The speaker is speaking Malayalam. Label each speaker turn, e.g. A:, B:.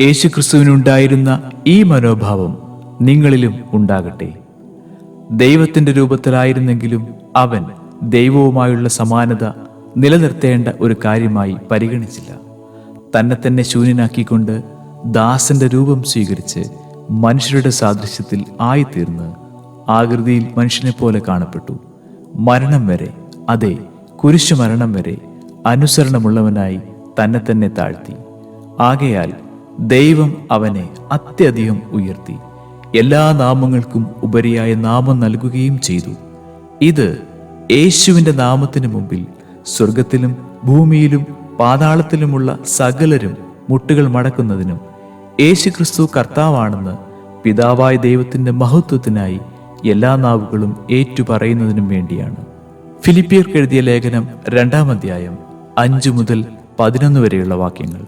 A: യേശുക്രിസ്തുവിനുണ്ടായിരുന്ന ഈ മനോഭാവം നിങ്ങളിലും ഉണ്ടാകട്ടെ. ദൈവത്തിന്റെ രൂപത്തിലായിരുന്നെങ്കിലും അവൻ ദൈവവുമായുള്ള സമാനത നിലനിർത്തേണ്ട ഒരു കാര്യമായി പരിഗണിച്ചില്ല. തന്നെ തന്നെ ശൂന്യനാക്കിക്കൊണ്ട് ദാസന്റെ രൂപം സ്വീകരിച്ച് മനുഷ്യരുടെ സാദൃശ്യത്തിൽ ആയിത്തീർന്ന് ആകൃതിയിൽ മനുഷ്യനെ പോലെ കാണപ്പെട്ടു. മരണം വരെ, അതെ കുരിശുമരണം വരെ അനുസരണമുള്ളവനായി തന്നെ തന്നെ താഴ്ത്തി. ആകയാൽ ദൈവം അവനെ അത്യധികം ഉയർത്തി എല്ലാ നാമങ്ങൾക്കും ഉപരിയായ നാമം നൽകുകയും ചെയ്തു. ഇത് യേശുവിൻ്റെ നാമത്തിന് മുമ്പിൽ സ്വർഗത്തിലും ഭൂമിയിലും പാതാളത്തിലുമുള്ള സകലരും മുട്ടുകൾ മടക്കുന്നതിനും യേശുക്രിസ്തു കർത്താവാണെന്ന് പിതാവായ ദൈവത്തിൻ്റെ മഹത്വത്തിനായി എല്ലാ നാവുകളും ഏറ്റുപറയുന്നതിനും വേണ്ടിയാണ്. ഫിലിപ്പിയർക്ക് എഴുതിയ ലേഖനം 2-ാം അധ്യായം 5 മുതൽ 11 വരെയുള്ള വാക്യങ്ങൾ.